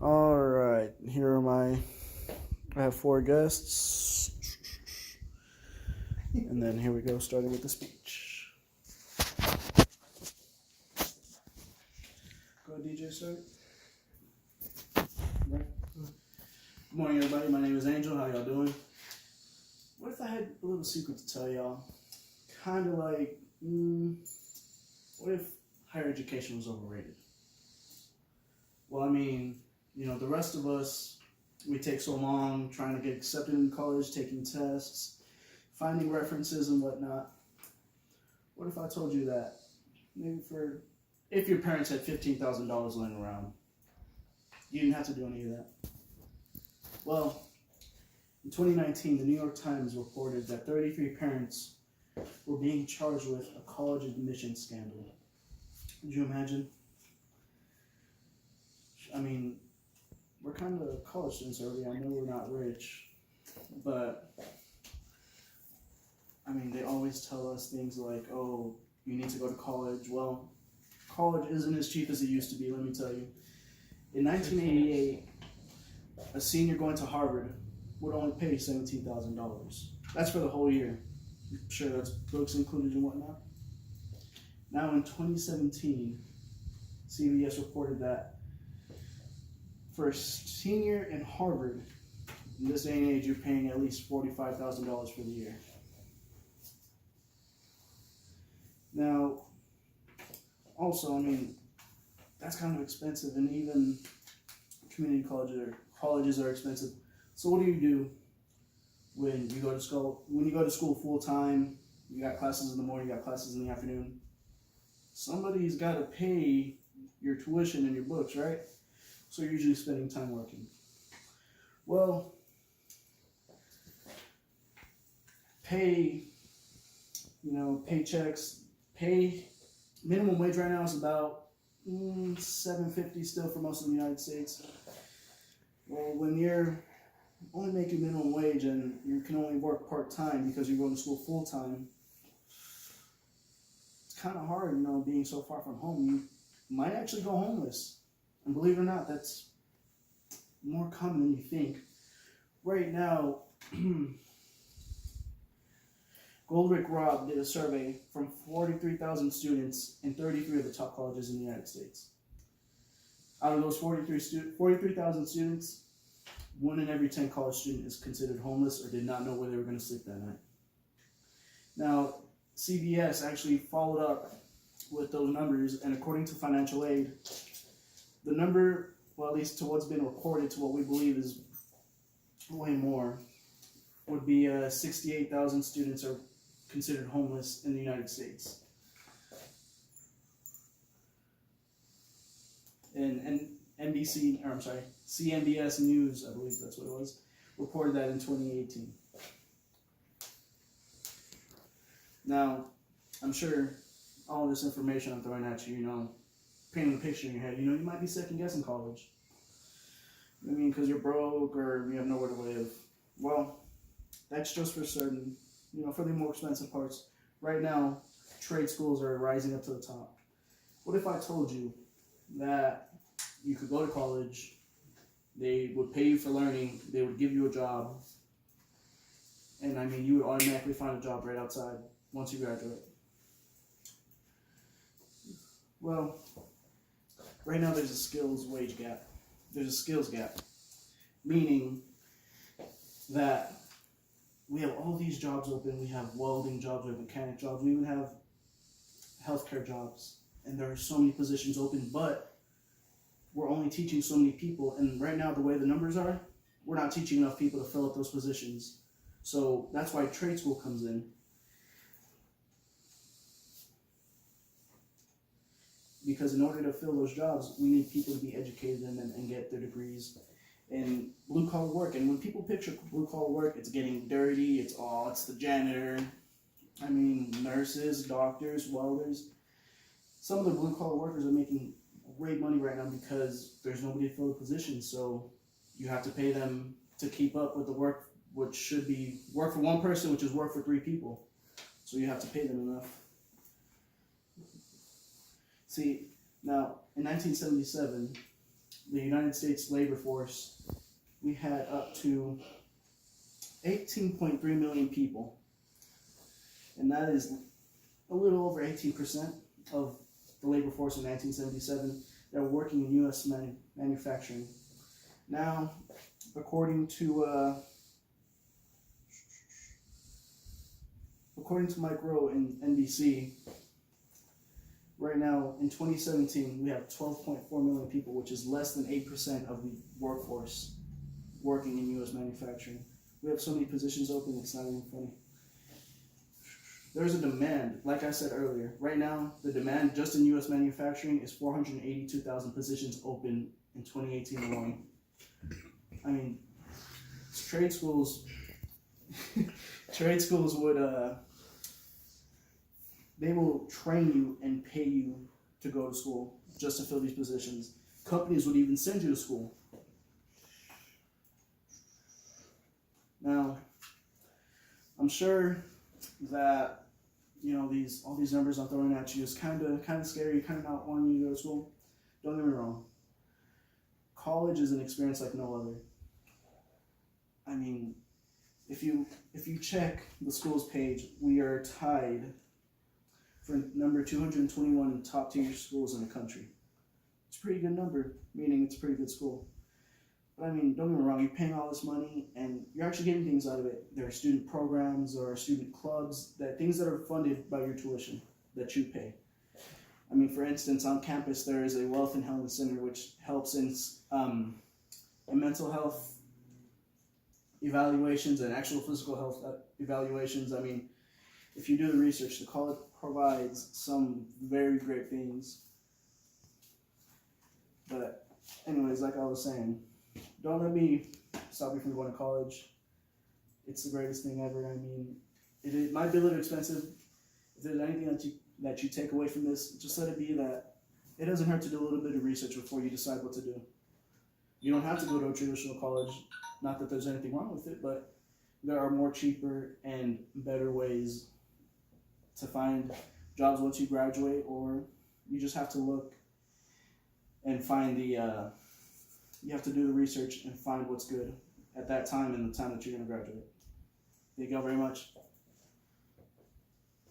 All right, here are I have four guests, and then here we go, starting with the speech. Go ahead, DJ, start. Right. Good morning, everybody. My name is Angel. How y'all doing? What if I had a little secret to tell y'all? Kind of like, what if higher education was overrated? Well, I mean, the rest of us, we take so long trying to get accepted in college, taking tests, finding references and whatnot. What if I told you that maybe if your parents had $15,000 laying around, you didn't have to do any of that? Well, in 2019, the New York Times reported that 33 parents were being charged with a college admission scandal. Could you imagine? I mean, we're kind of college students already. I know we're not rich, but I mean, they always tell us things like, oh, you need to go to college. Well, college isn't as cheap as it used to be, let me tell you. In 1988, a senior going to Harvard would only pay $17,000. That's for the whole year. I'm sure that's books included and whatnot. Now in 2017, CBS reported that for a senior in Harvard, in this day and age, you're paying at least $45,000 for the year. Now, also, I mean, that's kind of expensive, and even community colleges are expensive. So what do you do when you go to school? When you go to school full time, you got classes in the morning, you got classes in the afternoon. Somebody's got to pay your tuition and your books, right? So you're usually spending time working. Well, paychecks, minimum wage right now is about $7.50 still for most of the United States. Well, when you're only making minimum wage and you can only work part-time because you're going to school full-time, it's kind of hard, being so far from home. You might actually go homeless. And believe it or not, that's more common than you think. Right now, Goldrick Robb did a survey from 43,000 students in 33 of the top colleges in the United States. Out of those 43,000 students, 1 in every 10 college student is considered homeless or did not know where they were going to sleep that night. Now, CBS actually followed up with those numbers, and according to financial aid, the number, well, at least to what's been reported, to what we believe is way more, would be 68,000 students are considered homeless in the United States. And CNBS News, I believe that's what it was, reported that in 2018. Now, I'm sure all this information I'm throwing at you, painting a picture in your head, you might be second guessing college. I mean, because you're broke or you have nowhere to live. Well, that's just for certain, for the more expensive parts. Right now, trade schools are rising up to the top. What if I told you that you could go to college, they would pay you for learning, they would give you a job, and I mean, you would automatically find a job right outside once you graduate? Well, right now there's a skills wage gap. There's a skills gap, meaning that we have all these jobs open. We have welding jobs, we have mechanic jobs, we even have healthcare jobs, and there are so many positions open, but we're only teaching so many people, and right now the way the numbers are, we're not teaching enough people to fill up those positions. So that's why trade school comes in. Because in order to fill those jobs, we need people to be educated in them and get their degrees in blue-collar work. And when people picture blue-collar work, it's getting dirty, it's the janitor, nurses, doctors, welders. Some of the blue-collar workers are making great money right now because there's nobody to fill the position, so you have to pay them to keep up with the work, which should be work for one person, which is work for 3 people. So you have to pay them enough. See, now, in 1977, the United States labor force, we had up to 18.3 million people, and that is a little over 18% of the labor force in 1977 that were working in U.S. manufacturing. Now, according to Mike Rowe in NBC, right now in 2017 we have 12.4 million people, which is less than 8% of the workforce working in U.S. manufacturing. We have so many positions open, it's not even funny. There's a demand, like I said earlier. Right now, the demand just in U.S. manufacturing is 482,000 positions open in 2018 alone. I mean, trade schools would they will train you and pay you to go to school just to fill these positions. Companies would even send you to school. Now, I'm sure that all these numbers I'm throwing at you is kind of scary, kind of not wanting you to go to school. Don't get me wrong. College is an experience like no other. I mean, if you check the schools page, we are tied for number 221 in top tier schools in the country. It's a pretty good number, meaning it's a pretty good school. But I mean, don't get me wrong, you're paying all this money and you're actually getting things out of it. There are student programs or student clubs, things that are funded by your tuition that you pay. I mean, for instance, on campus there is a Wealth and Health Center which helps in mental health evaluations and actual physical health evaluations. I mean, if you do the research, the college provides some very great things. But anyways, like I was saying, don't let me stop you from going to college. It's the greatest thing ever. I mean, it might be a little expensive. If there's anything that you take away from this, just let it be that it doesn't hurt to do a little bit of research before you decide what to do. You don't have to go to a traditional college. Not that there's anything wrong with it, but there are more cheaper and better ways to find jobs once you graduate, or you just have to look and find you have to do the research and find what's good at that time and the time that you're going to graduate. Thank you all very much.